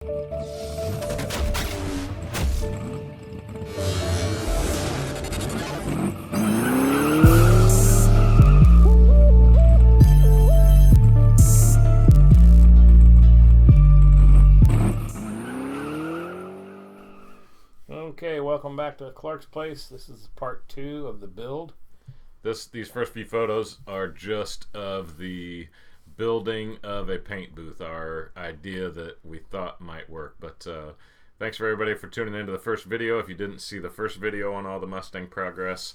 Okay, welcome back to ClarksPlace. This is part 2 of the build. These first few photos are just of the building of a paint booth, our idea that we thought might work. But thanks for everybody for tuning into the first video. If you didn't see the first video on all the Mustang progress,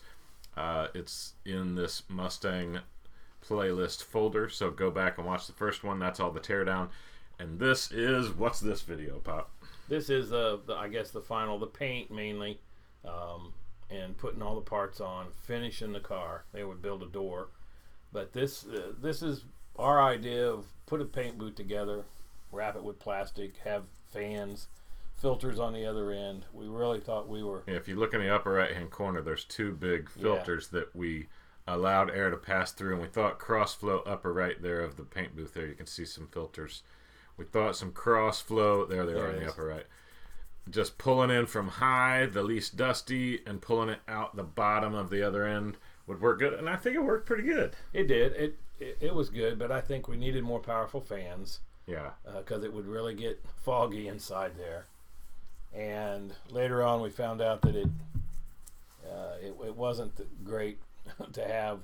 it's in this Mustang playlist folder, so go back and watch the first one. That's all the teardown. And this is, what's this video, Pop? This is I guess the final, the paint mainly, and putting all the parts on, finishing the car. They would build a door, but this is our idea of put a paint booth together, wrap it with plastic, have fans, filters on the other end. We really thought we were. Yeah, if you look in the upper right hand corner, there's two big filters that we allowed air to pass through, and we thought cross flow upper right there of the paint booth there. You can see some filters. We thought some cross flow, there they are in the upper right. Just pulling in from high, the least dusty, and pulling it out the bottom of the other end would work good. And I think it worked pretty good. It did. It was good, but I think we needed more powerful fans. Yeah. Because it would really get foggy inside there. And later on we found out that it wasn't great to have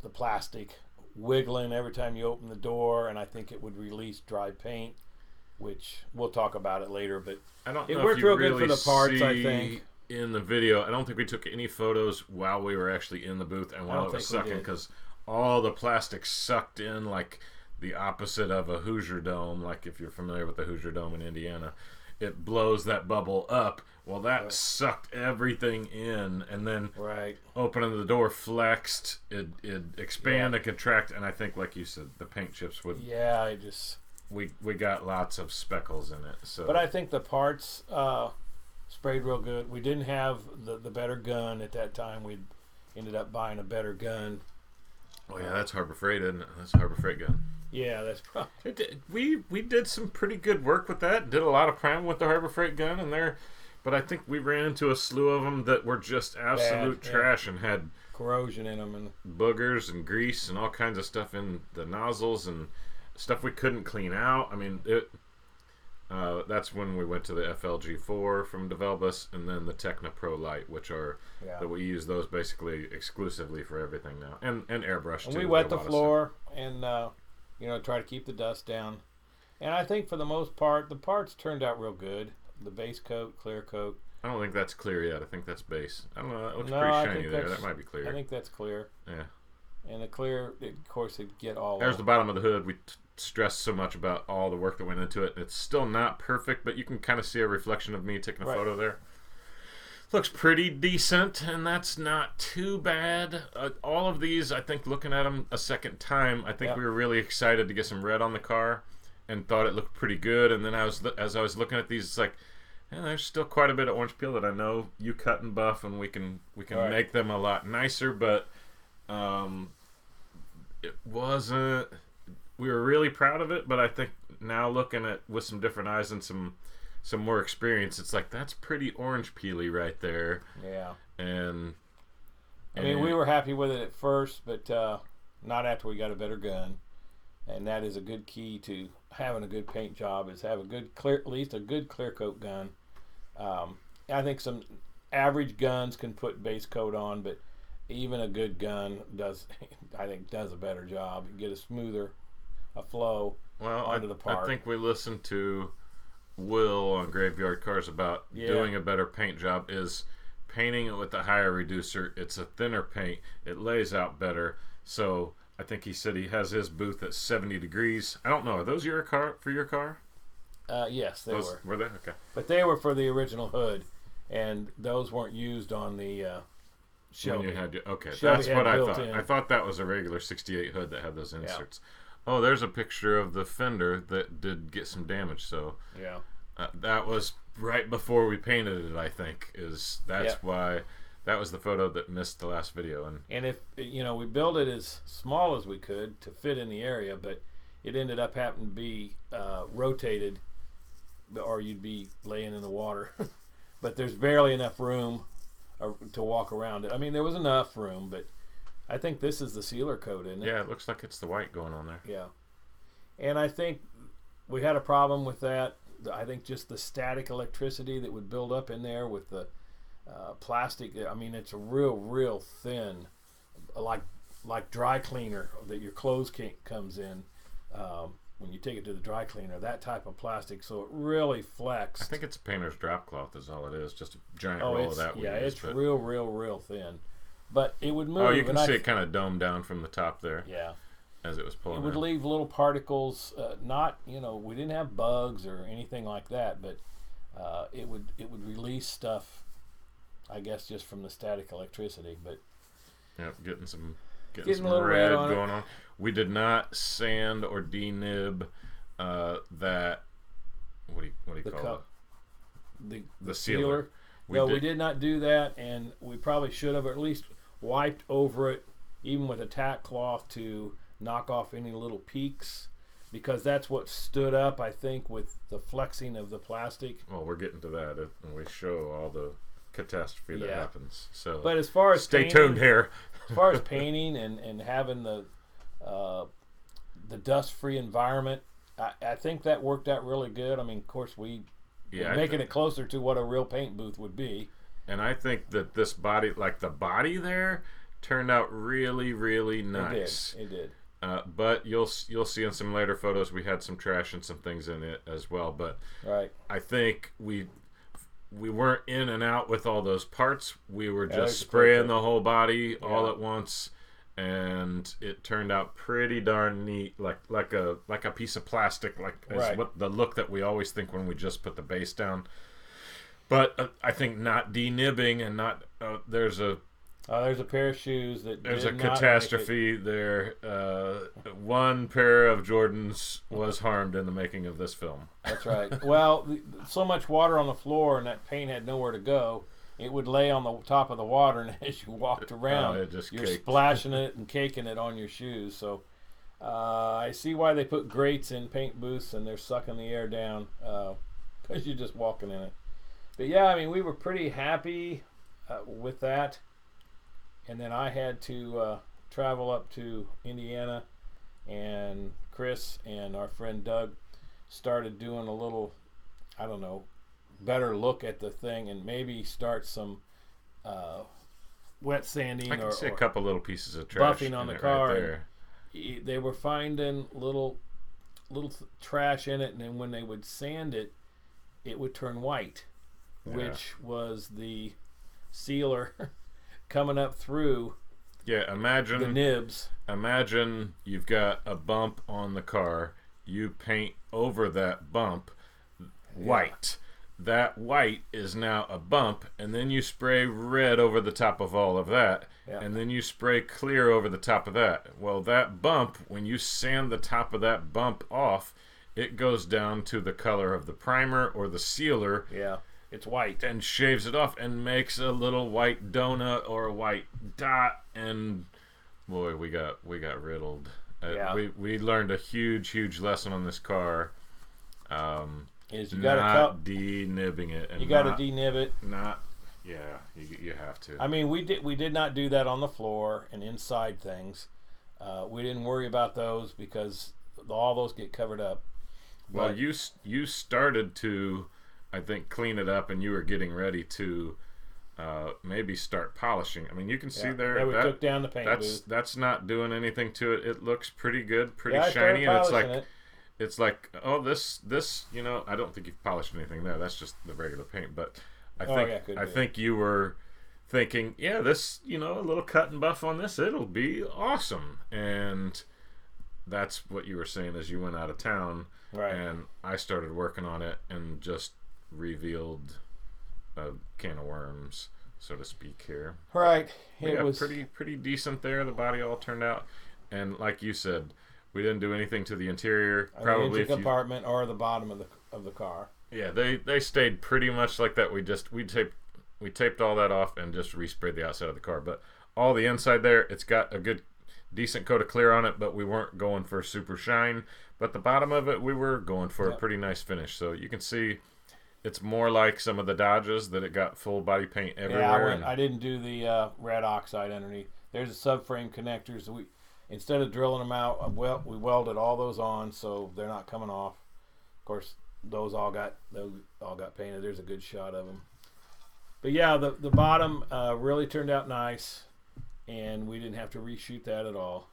the plastic wiggling every time you open the door, and I think it would release dry paint, which we'll talk about it later, but I don't know it worked if you real really good for the parts, I think. In the video, I don't think we took any photos while we were actually in the booth and while it was sucking, because all the plastic sucked in like the opposite of a Hoosier Dome. Like if you're familiar with the Hoosier Dome in Indiana, it blows that bubble up. Well, that sucked everything in, and then opening the door flexed, it expand and contract, and I think, like you said, the paint chips would. Yeah, I just. We got lots of speckles in it. So. But I think the parts sprayed real good. We didn't have the better gun at that time. We ended up buying a better gun. Oh yeah, that's Harbor Freight, isn't it? That's a Harbor Freight gun. Yeah, that's probably. We did some pretty good work with that. Did a lot of priming with the Harbor Freight gun, and but I think we ran into a slew of them that were just absolute trash and had corrosion in them and boogers and grease and all kinds of stuff in the nozzles and stuff we couldn't clean out. I mean, that's when we went to the FLG4 from Developus, and then the Techna Pro Light, which are that we use those basically exclusively for everything now, and airbrush and too. We wet the floor and try to keep the dust down. And I think for the most part, the parts turned out real good. The base coat, clear coat. I don't think that's clear yet. I think that's base. I don't know. That looks pretty shiny there. That might be clear. I think that's clear. Yeah. And the clear, of course, it'd get all. There's the bottom of the hood. We stressed so much about all the work that went into it. It's still not perfect, but you can kind of see a reflection of me taking a photo there. Looks pretty decent, and that's not too bad. All of these, I think, looking at them a second time, I think we were really excited to get some red on the car, and thought it looked pretty good. And then as I was looking at these, it's like, there's still quite a bit of orange peel that I know you cut and buff, and we can make them a lot nicer, but it wasn't. We were really proud of it, but I think now looking at with some different eyes and some more experience, it's like that's pretty orange peely right there. Yeah. And I mean, we were happy with it at first, but not after we got a better gun. And that is a good key to having a good paint job, is have a good at least a good clear coat gun. I think some average guns can put base coat on, but even a good gun does a better job. You get a smoother flow onto the part. I think we listened to Will on Graveyard Cars about doing a better paint job is painting it with a higher reducer. It's a thinner paint. It lays out better. So I think he said he has his booth at 70 degrees. I don't know. Are those for your car? Yes, they were. Were they? Okay. But they were for the original hood, and those weren't used on the Shelby. Okay, Shelby that's what I thought. In. I thought that was a regular 68 hood that had those inserts. Oh, there's a picture of the fender that did get some damage. So that was right before we painted it. I think that's why that was the photo that missed the last video. And if we built it as small as we could to fit in the area, but it ended up having to be rotated or you'd be laying in the water. But there's barely enough room to walk around it. I mean, there was enough room, but I think this is the sealer coat, isn't it? Yeah, it looks like it's the white going on there. Yeah. And I think we had a problem with that. I think just the static electricity that would build up in there with the plastic. I mean, it's a real thin, like dry cleaner that your clothes comes in when you take it to the dry cleaner. That type of plastic, so it really flexed. I think it's a painter's drop cloth is all it is, just a giant roll of that. Yeah, it's real thin, but it would move. Oh, you can see it kind of domed down from the top there. Yeah. As it was pulling. It would leave little particles. Not, we didn't have bugs or anything like that, but it would release stuff. I guess just from the static electricity, but getting some a little red going on. We did not sand or denib that. What do you call it? The sealer. We did not do that, and we probably should have, or at least wiped over it, even with a tack cloth, to knock off any little peaks, because that's what stood up, I think, with the flexing of the plastic. Well, we're getting to that, and we show all the catastrophe that happens. So, but as far as stay tuned here. As far as painting and having the dust-free environment, I think that worked out really good. I mean, of course, we're making it closer to what a real paint booth would be. And I think that this body, like the body there, turned out really nice. It did. But you'll see in some later photos we had some trash and some things in it as well. But I think we weren't in and out with all those parts. We were just spraying the whole body all at once, and it turned out pretty darn neat, like a piece of plastic, what the look that we always think when we just put the base down. But I think not denibbing and not there's a pair of shoes that there's a catastrophe there. One pair of Jordans was harmed in the making of this film. That's right. Well, so much water on the floor, and that paint had nowhere to go. It would lay on the top of the water, and as you walked around, you're splashing it and caking it on your shoes. So I see why they put grates in paint booths, and they're sucking the air down because you're just walking in it. But yeah, I mean, we were pretty happy with that. And then I had to travel up to Indiana, and Chris and our friend Doug started doing a little, I don't know, better look at the thing, and maybe start some wet sanding. I can see a couple little pieces of trash buffing on the car. Right there. They were finding little trash in it, and then when they would sand it, it would turn white, which was the sealer coming up through imagine the nibs. Imagine you've got a bump on the car. You paint over that bump white. That white is now a bump, and then you spray red over the top of all of that, and then you spray clear over the top of that. Well, that bump, when you sand the top of that bump off, it goes down to the color of the primer or the sealer. Yeah. It's white, and shaves it off and makes a little white donut or a white dot, and boy, we got riddled. We learned a huge lesson on this car. Is you got to denibbing it, and you got to denib it. You have to. I mean, we did not do that on the floor and inside things. We didn't worry about those because all those get covered up. Well, you started to, I think, clean it up, and you were getting ready to maybe start polishing. I mean, you can see there. Yeah, we took down the paint booth. That's not doing anything to it. It looks pretty good, pretty shiny, and it's like, oh, this, I don't think you've polished anything there. That's just the regular paint. But I think you were thinking, this, a little cut and buff on this, it'll be awesome. And that's what you were saying as you went out of town. Right. And I started working on it and just revealed a can of worms, so to speak, here. Right. It was pretty decent there. The body all turned out, and like you said, we didn't do anything to the interior. Probably the engine compartment or the bottom of the car. Yeah, they stayed pretty much like that. We taped all that off and just resprayed the outside of the car. But all the inside there, it's got a good, decent coat of clear on it, but we weren't going for super shine. But the bottom of it, we were going for a pretty nice finish. So you can see it's more like some of the Dodges that it got full body paint everywhere. Yeah, I didn't do the red oxide underneath. There's the subframe connectors. We instead of drilling them out, we welded all those on so they're not coming off. Of course, those all got painted. There's a good shot of them. But yeah, the bottom really turned out nice, and we didn't have to reshoot that at all.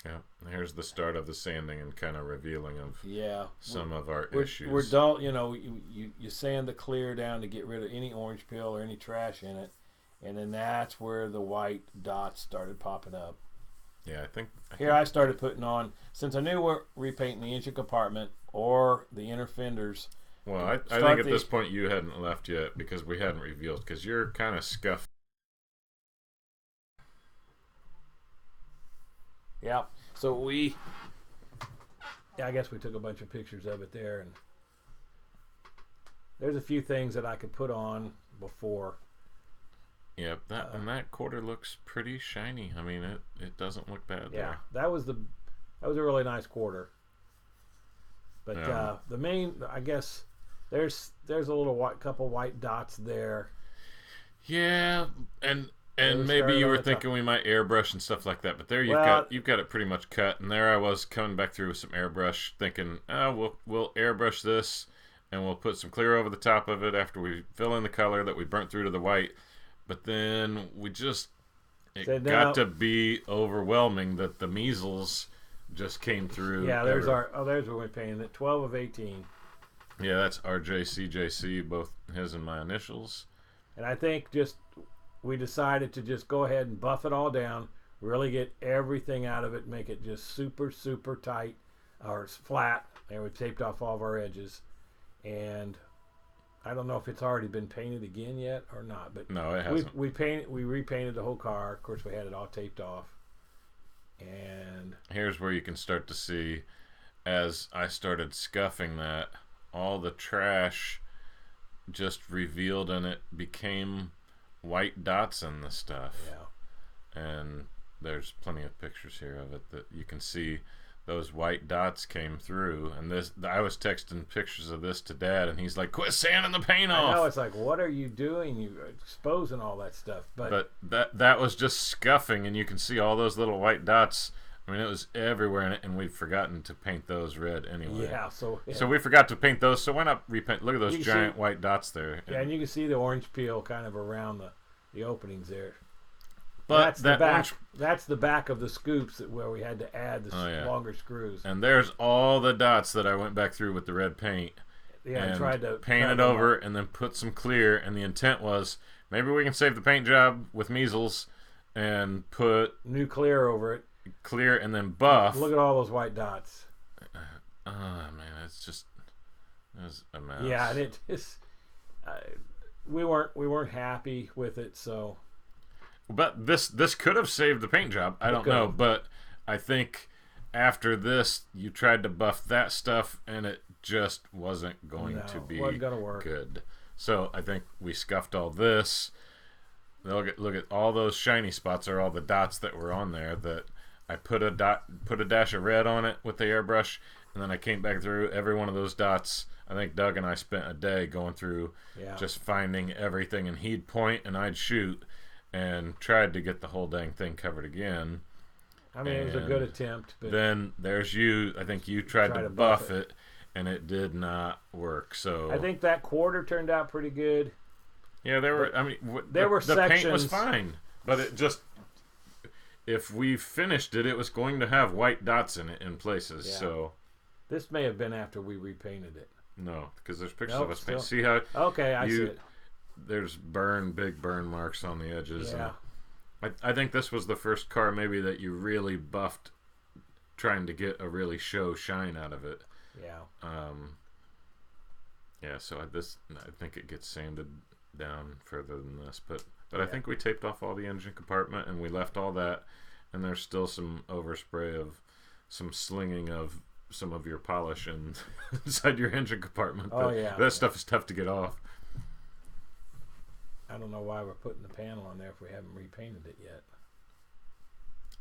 Yeah, here's the start of the sanding and kind of revealing of some of our issues. We're dull, you sand the clear down to get rid of any orange peel or any trash in it, and then that's where the white dots started popping up. Yeah, I think I started putting on, since I knew we're repainting the engine compartment or the inner fenders. Well, I think at this point you hadn't left yet because we hadn't revealed, because you're kind of scuffed. Yeah, so I guess we took a bunch of pictures of it there, and there's a few things that I could put on before. Yeah, that quarter looks pretty shiny. I mean, it doesn't look bad. Yeah, that was a really nice quarter. But the main, I guess, there's a little couple white dots there. Yeah, and maybe you were thinking we might airbrush and stuff like that, but there you've got it pretty much cut. And there I was coming back through with some airbrush, thinking, we'll airbrush this, and we'll put some clear over the top of it after we fill in the color that we burnt through to the white. But then it got to be overwhelming that the measles just came through. Yeah, there's where we painted it. 12 of 18. Yeah, that's RJCJC, both his and my initials. And I think we decided to just go ahead and buff it all down, really get everything out of it, make it just super, super tight or flat. And we taped off all of our edges. And I don't know if it's already been painted again yet or not, but no, it hasn't. We repainted the whole car. Of course, we had it all taped off. And here's where you can start to see, as I started scuffing that, all the trash just revealed and it became white dots in the stuff. Yeah. And there's plenty of pictures here of it that you can see those white dots came through. And I was texting pictures of this to Dad, and he's like, "Quit sanding the paint off." I know, it's like, what are you doing? You're exposing all that stuff. But that was just scuffing, and you can see all those little white dots. I mean, it was everywhere in it, and we'd forgotten to paint those red anyway. Yeah, so we forgot to paint those, so why not repaint? Look at those giant white dots there. Yeah, and you can see the orange peel kind of around the openings there. But that's the back of the scoops where we had to add the longer screws. And there's all the dots that I went back through with the red paint. Yeah, and tried to paint it over and then put some clear. And the intent was maybe we can save the paint job with measles and put new clear over it. Clear and then buff. Look at all those white dots. Oh man, it's a mess. Yeah, and it just we weren't happy with it, so. But this could have saved the paint job. I don't know, but I think after this, you tried to buff that stuff, and it just wasn't going to be good. So I think we scuffed all this. Look at all those shiny spots are all the dots that were on there that I put a dash of red on it with the airbrush, and then I came back through every one of those dots. I think Doug and I spent a day going through just finding everything, and he'd point and I'd shoot, and tried to get the whole dang thing covered again. I mean, it was a good attempt. But then there's you. I think you tried to buff it, and it did not work. So I think that quarter turned out pretty good. Yeah, there were. I mean, the paint was fine, but it just, if we finished it, it was going to have white dots in it in places. Yeah. So this may have been after we repainted it. No, because there's pictures of us paint. See how? Okay, I see it. There's big burn marks on the edges. Yeah. And I think this was the first car maybe that you really buffed, trying to get a really shine out of it. Yeah. Yeah. So I think it gets sanded down further than this, but I think we taped off all the engine compartment and we left all that, and there's still some overspray of some slinging of some of your polish inside your engine compartment. That stuff is tough to get off. I don't know why we're putting the panel on there if we haven't repainted it yet.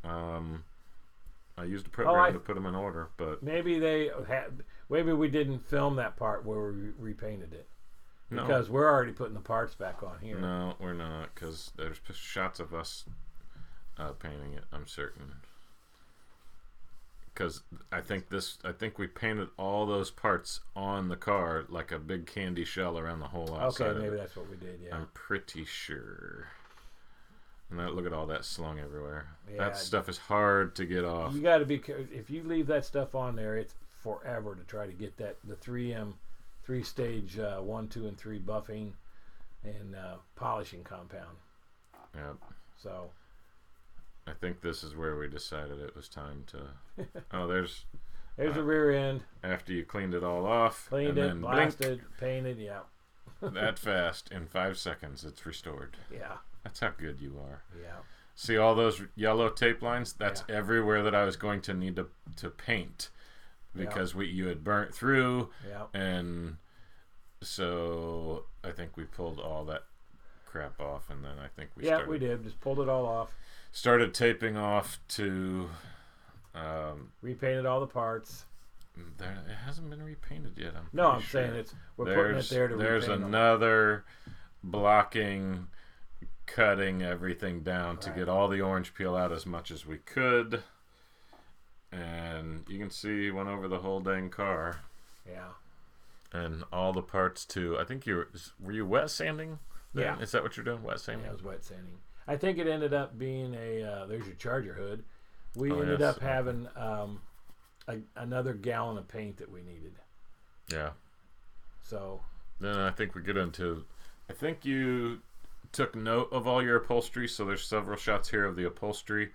I used a program to put them in order, but maybe we didn't film that part where we repainted it. Because we're already putting the parts back on here. No, we're not, because there's shots of us painting it, I'm certain. Because I think we painted all those parts on the car like a big candy shell around the whole outside. Okay, maybe that's what we did, yeah. I'm pretty sure. And look at all that slung everywhere. Yeah, that stuff is hard to get off. You got to be careful. If you leave that stuff on there, it's forever to try to get the 3M 3-stage 1, 2, and 3 buffing and polishing compound. Yep. So I think this is where we decided it was time to. Oh, there's the rear end. After you cleaned it all off, Cleaned and it, then blasted, painted, yeah. That fast, in 5 seconds, it's restored. Yeah. That's how good you are. Yeah. See all those yellow tape lines? That's everywhere that I was going to need to paint, because you had burnt through, and so I think we pulled all that crap off, and then I think we started. Yeah, we did. Just pulled it all off. Started taping off to. Repainted all the parts. It hasn't been repainted yet. I'm saying we're putting it there to repaint. There's another blocking, cutting everything down to get all the orange peel out as much as we could, and you can see went over the whole dang car. Yeah. And all the parts too. I think were you wet sanding? Then? Yeah. Is that what you're doing? Wet sanding? Yeah, it was wet sanding. I think it ended up being there's your charger hood. We ended up having another gallon of paint that we needed. Yeah. So. Then I think we get into. I think you took note of all your upholstery, so there's several shots here of the upholstery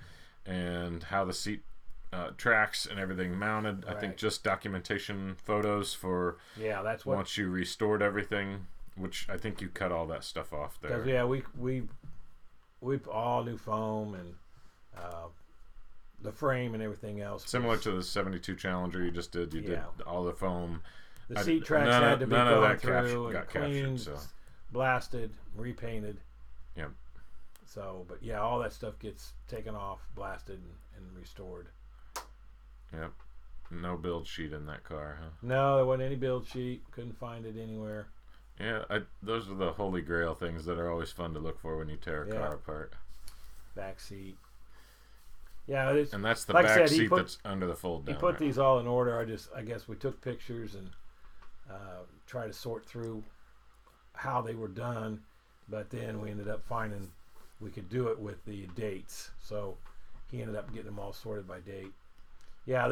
and how the seat tracks and everything mounted. Right. I think just documentation photos for that's what once you restored everything, which I think you cut all that stuff off there. We all new foam and the frame and everything else. Similar to the 72 Challenger you just did. You did all the foam. The seat tracks had to be gone through and got cleaned, captured, so. Blasted, repainted. Yep. So, but all that stuff gets taken off, blasted, and restored. Yep. No build sheet in that car, huh? No, there wasn't any build sheet. Couldn't find it anywhere. Yeah, those are the holy grail things that are always fun to look for when you tear a car apart. Back seat. Yeah, and that's the back seat that's under the fold down. He put these all in order. I guess we took pictures and tried to sort through how they were done, but then we ended up finding we could do it with the dates. So he ended up getting them all sorted by date. Yeah,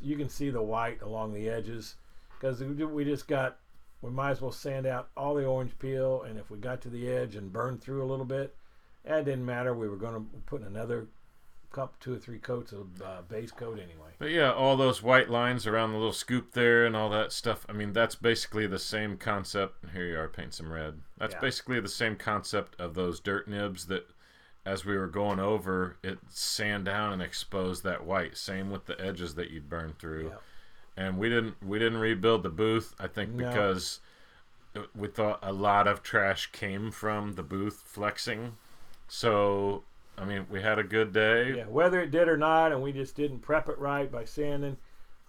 you can see the white along the edges because we might as well sand out all the orange peel, and if we got to the edge and burned through a little bit, that didn't matter. We were going to put another 2 or 3 coats of base coat anyway. But yeah, all those white lines around the little scoop there and all that stuff, I mean, that's basically the same concept. Here you are, paint some red. That's basically the same concept of those dirt nibs that as we were going over, it sand down and exposed that white. Same with the edges that you'd burn through. Yep. And we didn't rebuild the booth, I think, because we thought a lot of trash came from the booth flexing. So, I mean, we had a good day. Yeah, whether it did or not, and we just didn't prep it right by sanding,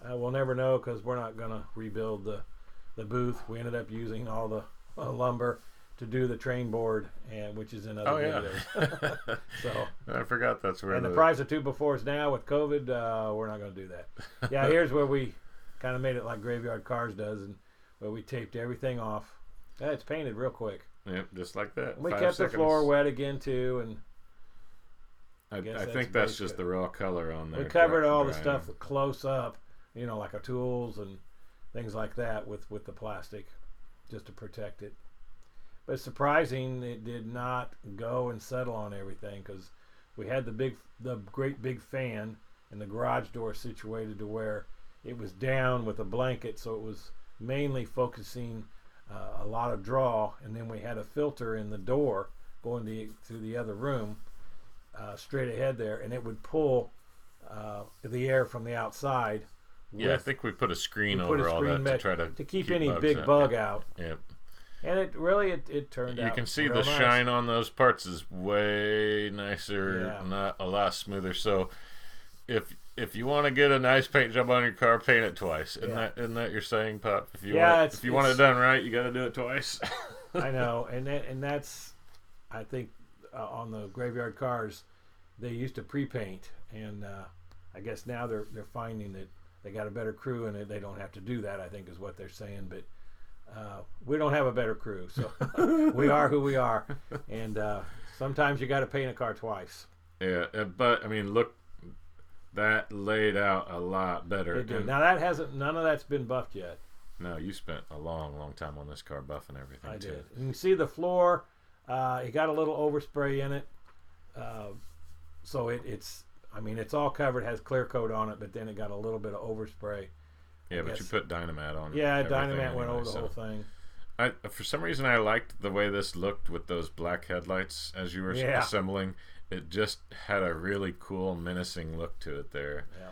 we'll never know because we're not going to rebuild the booth. We ended up using all the lumber to do the train board, which is in other videos. So I forgot that's where. And the price of 2x4s now with COVID, we're not going to do that. Yeah, here's where we kind of made it like Graveyard Cars does, and where we taped everything off. Yeah, it's painted real quick. Yep, just like that. And we kept the floor wet again too, and I think that's just the raw color on there. We covered all the stuff close up, like our tools and things like that with the plastic, just to protect it. But it's surprising it did not go and settle on everything because we had the great big fan and the garage door situated to where it was down with a blanket, so it was mainly focusing a lot of draw, and then we had a filter in the door going to the other room straight ahead there, and it would pull the air from the outside. Yeah, I think we put a screen over all that to try to keep any big bug out. Yep. And it really turned out. You can see the shine on those parts is way nicer, not a lot smoother. So if you want to get a nice paint job on your car, paint it twice. Isn't that you're saying, Pop? If you want it done right, you got to do it twice. I know, and that's, I think, on the graveyard cars, they used to pre-paint, and I guess now they're finding that they got a better crew and they don't have to do that. I think is what they're saying, but we don't have a better crew, so we are who we are, and sometimes you got to paint a car twice. Yeah, but I mean, look, that laid out a lot better. It did. And Now none of that's been buffed yet. no, you spent a long time on this car buffing everything. I too. did. You can see the floor. It got a little overspray in it, so it's. I mean, it's all covered, has clear coat on it, but then it got a little bit of overspray. Yeah, but you put Dynamat on. Yeah, Dynamat went over the whole thing. For some reason, I liked the way this looked with those black headlights as you were assembling. It just had a really cool, menacing look to it there. Yeah,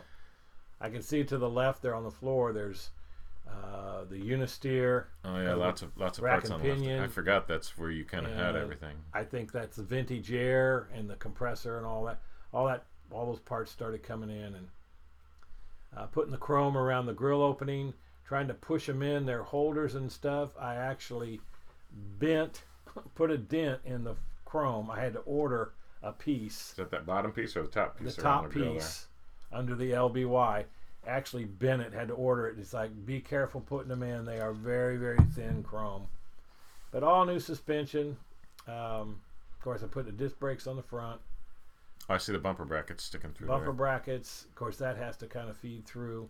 I can see to the left there on the floor. There's the unisteer. Oh yeah, lots of parts on the left. I forgot that's where you kind of had everything. I think that's the vintage air and the compressor and all that. All those parts started coming in, and putting the chrome around the grill opening, trying to push them in, their holders and stuff. I actually put a dent in the chrome. I had to order a piece. Is that bottom piece or the top piece? The top piece under the LBY. Actually, Bennett had to order it. It's like, be careful putting them in. They are very, very thin chrome. But all new suspension. Of course, I put the disc brakes on the front. I see the bumper brackets sticking through Bumper brackets. Of course, that has to kind of feed through.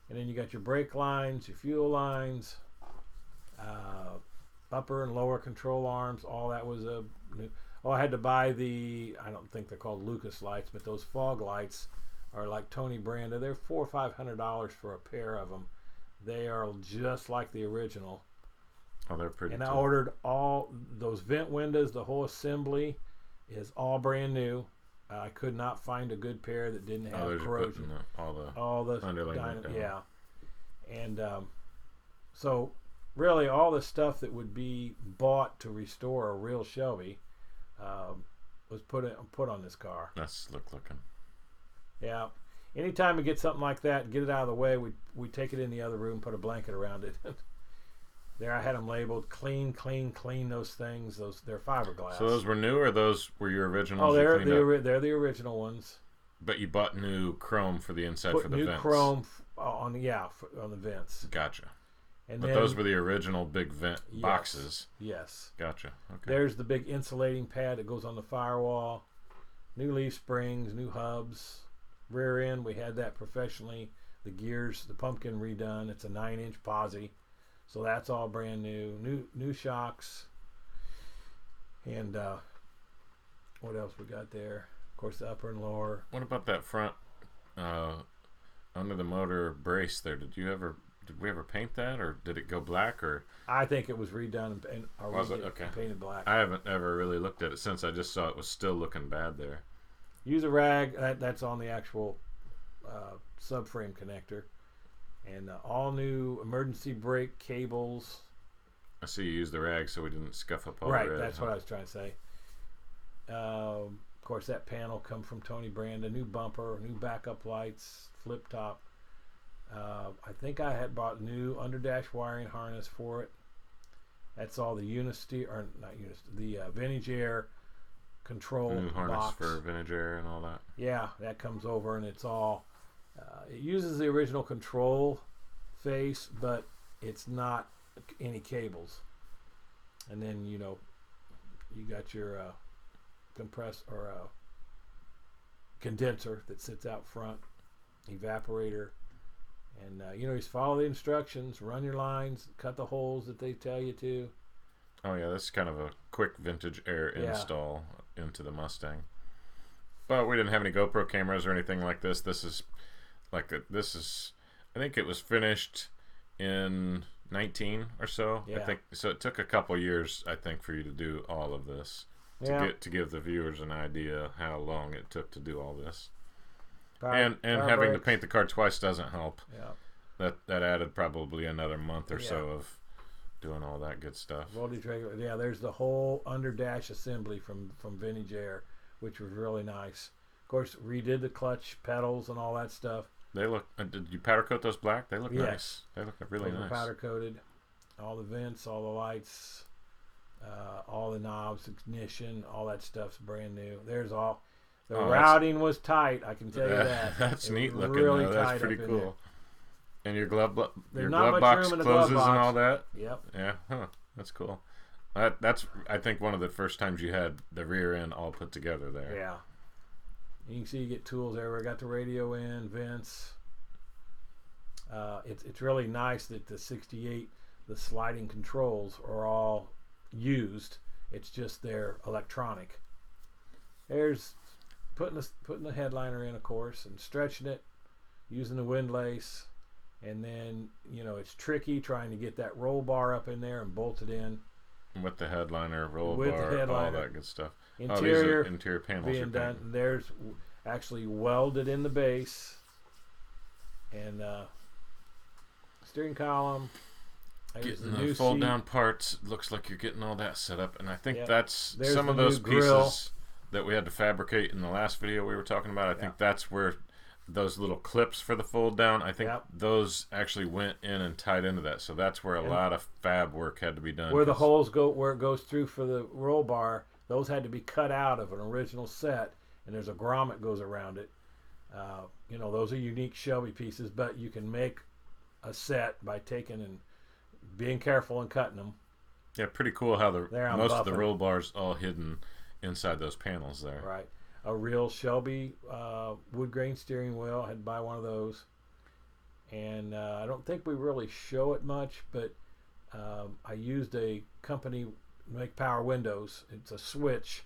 And then you got your brake lines, your fuel lines, upper and lower control arms. All that was a new. Oh, I had to buy I don't think they're called Lucas lights, but those fog lights are like Tony Branda. They're $400 or $500 for a pair of them. They are just like the original. Oh, they're pretty. And I ordered all those vent windows. The whole assembly is all brand new. I could not find a good pair that didn't have corrosion. All the underlayment down. Yeah, and so really all the stuff that would be bought to restore a real Shelby was put on this car. That's slick looking. Yeah. Anytime we get something like that, get it out of the way, we take it in the other room, put a blanket around it. There, I had them labeled clean those things. They're fiberglass. So those were new, or those were your originals? Oh, they're the original ones. But you bought new chrome for the inside for the vents. New chrome on the vents. Gotcha. And but those were the original big vent boxes. Yes. Gotcha. Okay. There's the big insulating pad that goes on the firewall. New leaf springs, new hubs. Rear end, we had that professionally. The gears, the pumpkin redone. It's a 9-inch posi. So that's all brand new. New shocks. And what else we got there? Of course, the upper and lower. What about that front under the motor brace there? Did we ever paint that, or did it go black? Or I think it was redone and painted black. I haven't ever really looked at it since. I just saw it was still looking bad there. Use a rag. That's on the actual subframe connector. And all new emergency brake cables. I see you used the rag so we didn't scuff up all right, the red. Right, that's what I was trying to say. Of course, that panel come from Tony Branda. New bumper, new backup lights, flip top. I think I had bought new underdash wiring harness for it. That's all the the vintage air control new harness box. For vintage air and all that. Yeah, that comes over and it's all. It uses the original control face, but it's not any cables. And then you got your condenser that sits out front, evaporator, and just follow the instructions, run your lines, cut the holes that they tell you to. Oh yeah, that's kind of a quick vintage air install into the Mustang. But we didn't have any GoPro cameras or anything like this. This is I think it was finished in 19 or so. Yeah. I think so. It took a couple years, I think, for you to do all of this to give the viewers an idea how long it took to do all this. And having to paint the car twice doesn't help. Yeah. That added probably another month or so of doing all that good stuff. Voltage regulator. Yeah, there's the whole underdash assembly from Vintage Air, which was really nice. Of course, redid the clutch pedals and all that stuff. They look. Did you powder coat those black? They look nice. They look really nice. Powder coated. All the vents, all the lights. All the knobs, ignition, all that stuff's brand new. There's all. The Oh, routing was tight, I can tell you that. That's It was neat looking. really Though. tight That's pretty up in cool. there. And your glove There's not much box room in the closes glove box. and all that. Yep. Yeah, huh? That's cool. That's I think one of the first times you had the rear end all put together there. Yeah. You can see you get tools everywhere. Got the radio in, vents. It's really nice that the 68, the sliding controls are all used. It's just they're electronic. There's putting the headliner in, of course, and stretching it, using the windlace, and then it's tricky trying to get that roll bar up in there and bolt it in. With the headliner, roll With bar, the headliner. all that good stuff. Interior, these are interior panels being done. There's actually welded in the base, and steering column. Getting the fold down parts. Looks like you're getting all that set up, and I think there's some of those grill. pieces that we had to fabricate in the last video we were talking about. I think that's where those little clips for the fold down, I think those actually went in and tied into that. So that's where a lot of fab work had to be done. Where the holes go, where it goes through for the roll bar, those had to be cut out of an original set, and there's a grommet goes around it. Those are unique Shelby pieces, but you can make a set by taking and being careful and cutting them. Yeah, pretty cool how most of the buffing. roll bars all hidden inside those panels there. Right. A real Shelby wood grain steering wheel. I had to buy one of those. And I don't think we really show it much, but I used a company to make power windows. It's a switch.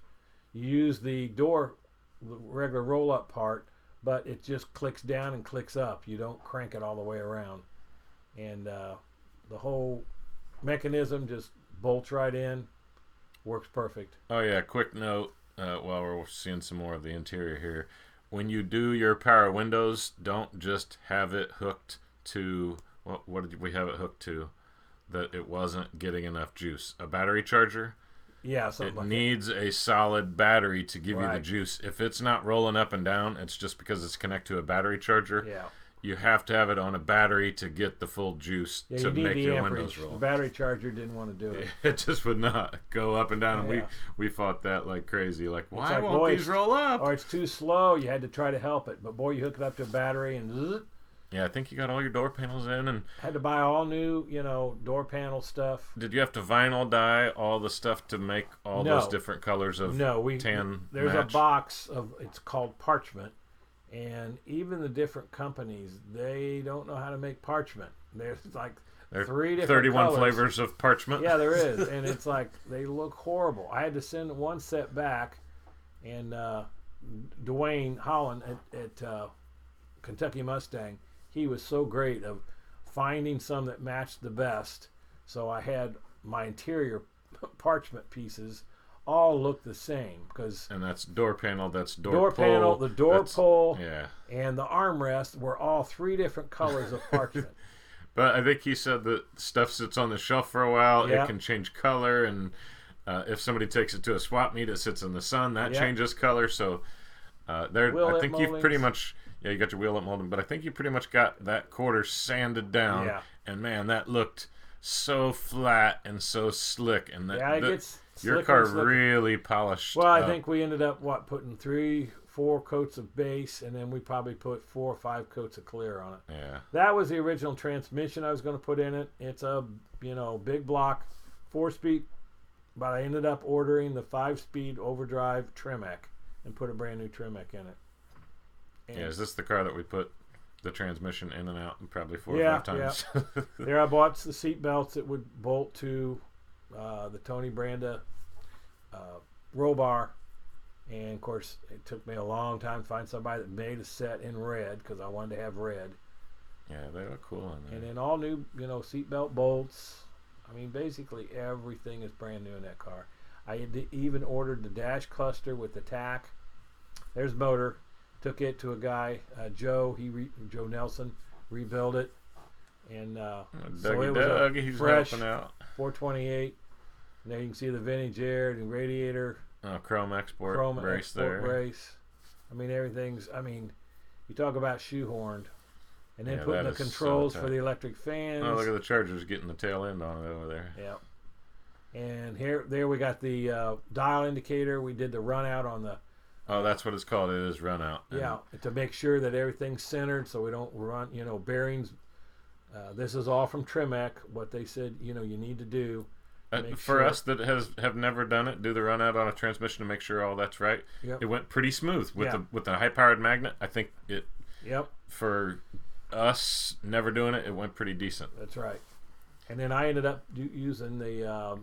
You use the door, the regular roll-up part, but it just clicks down and clicks up. You don't crank it all the way around. And the whole mechanism just bolts right in. Works perfect. Oh, yeah. Quick note. While we're seeing some more of the interior here, when you do your power windows, don't just have it hooked to what did we have it hooked to that it wasn't getting enough juice. A battery charger. Yeah, something like that. It needs a solid battery to give you the juice. If it's not rolling up and down, it's just because it's connected to a battery charger. Yeah. You have to have it on a battery to get the full juice to make your windows roll. The battery charger didn't want to do it. It just would not go up and down. And we fought that like crazy. Like, why like, won't these roll up? Or it's too slow. You had to try to help it. But, boy, you hook it up to a battery and zzz. Yeah, I think you got all your door panels in. And had to buy all new, door panel stuff. Did you have to vinyl dye all the stuff to make all those different colors of tan There's match? A box of, it's called parchment. And even the different companies, they don't know how to make parchment. There's like 3 different 31 colors. flavors of parchment. Yeah, there is. And it's like, they look horrible. I had to send one set back, and Dwayne Holland at Kentucky Mustang, he was so great of finding some that matched the best. So I had my interior parchment pieces all look the same, and that's door panel, that's door pull, panel, the door pull, yeah, and the armrest were all 3 different colors of parchment. But I think he said that stuff sits on the shelf for a while. It can change color, and if somebody takes it to a swap meet, it sits in the sun. That changes color. So I think you've pretty much you got your wheel up molding, but I think you pretty much got that quarter sanded down. Yeah. And man, that looked so flat and so slick, and that it gets your car really polished. Well, I think we ended up putting 3-4 coats of base, and then we probably put 4 or 5 coats of clear on it. Yeah. That was the original transmission I was going to put in it. It's a big block 4-speed, but I ended up ordering the 5-speed overdrive Tremec and put a brand new Tremec in it. And is this the car that we put the transmission in and out probably 4 or 5 times? Yeah. There I bought the seat belts that would bolt to the Tony Branda roll bar, and of course it took me a long time to find somebody that made a set in red because I wanted to have red. Yeah, they look cool in there. And then all new, seat belt bolts. I mean, basically everything is brand new in that car. I had even ordered the dash cluster with the tack. There's motor. Took it to a guy, Joe. Joe Nelson rebuilt it, and so it was a he's fresh helping out. 428. And there you can see the vintage air and radiator. Chrome export race export there. Race. I mean, everything's. I mean, you talk about shoehorned, and then putting the controls for the electric fans. Oh, look at the Chargers getting the tail end on it over there. Yeah. And there we got the dial indicator. We did the run out on the. Oh, that's what it's called. It is run out. Yeah, to make sure that everything's centered, so we don't run, bearings. This is all from Tremec. What they said, you need to do. For us that have never done it, do the run out on a transmission to make sure all that's right. Yep. It went pretty smooth with the high powered magnet. I think it. Yep. For us never doing it, it went pretty decent. That's right. And then I ended up using the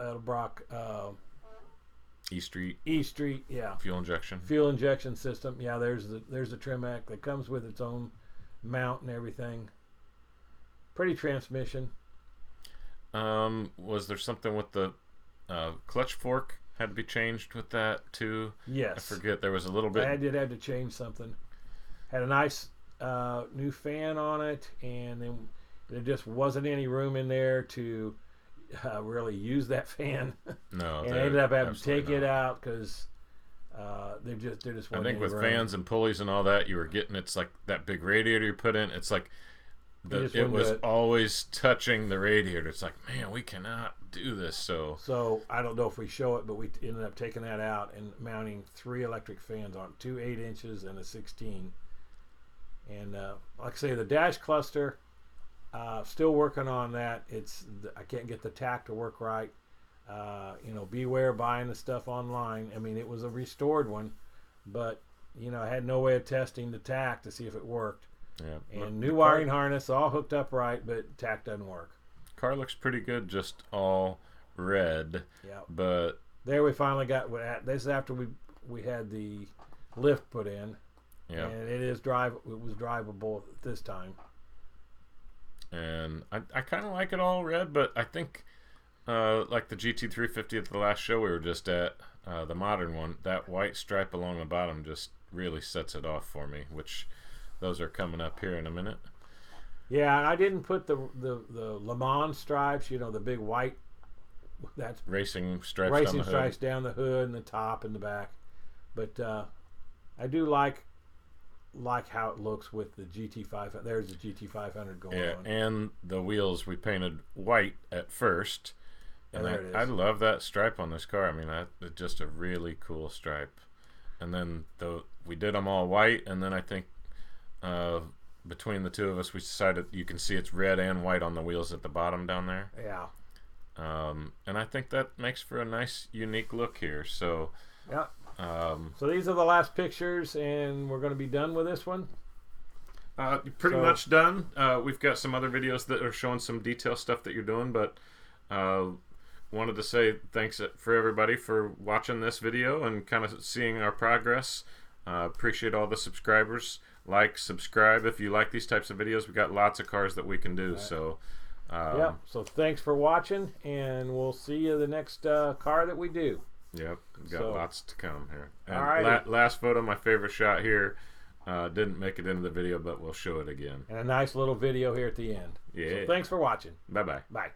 Edelbrock E Street, yeah, fuel injection system. Yeah, there's the Tremec that comes with its own mount and everything. Pretty transmission. Was there something with the clutch fork had to be changed with that too? Yes. I forget. There was a little bit. I did have to change something. Had a nice new fan on it, and then there just wasn't any room in there to really use that fan. No, and I ended up having to take it out because there just wasn't. I think any with room. fans and pulleys and all that, you were getting, it's like that big radiator you put in. It's like it was always touching the radiator. It's like, man, we cannot do this. So I don't know if we show it, but we ended up taking that out and mounting 3 electric fans on 2 8 inches and a 16. And like I say, the dash cluster, still working on that. I can't get the tack to work right. Beware buying the stuff online. I mean, it was a restored one, but I had no way of testing the tack to see if it worked. Yeah. And new wiring harness, all hooked up right, but tack doesn't work. Car looks pretty good, just all red. Yeah. But there we finally got this is after we had the lift put in. Yeah. And it was drivable this time. And I kind of like it all red, but I think like the GT350 at the last show we were just at, the modern one, that white stripe along the bottom just really sets it off for me, which those are coming up here in a minute. Yeah, and I didn't put the Le Mans stripes, the big white, that's racing stripes down the hood and the top and the back. But I do like how it looks with the GT500. There's the GT500 going on. And the wheels we painted white at first. And I love that stripe on this car. I mean, that's just a really cool stripe. And then we did them all white, and then I think between the two of us, we decided you can see it's red and white on the wheels at the bottom down there. Yeah. And I think that makes for a nice, unique look here. So yeah. So these are the last pictures, and we're going to be done with this one. Pretty much done. We've got some other videos that are showing some detail stuff that you're doing, but wanted to say thanks for everybody for watching this video and kind of seeing our progress. Appreciate all the subscribers. Subscribe if you like these types of videos. We got lots of cars that we can do. Right. So so thanks for watching, and we'll see you the next car that we do. Yep, we've got lots to come here. And all right. Last photo, my favorite shot here. Didn't make it into the video, but we'll show it again. And a nice little video here at the end. Yeah. So thanks for watching. Bye-bye. Bye.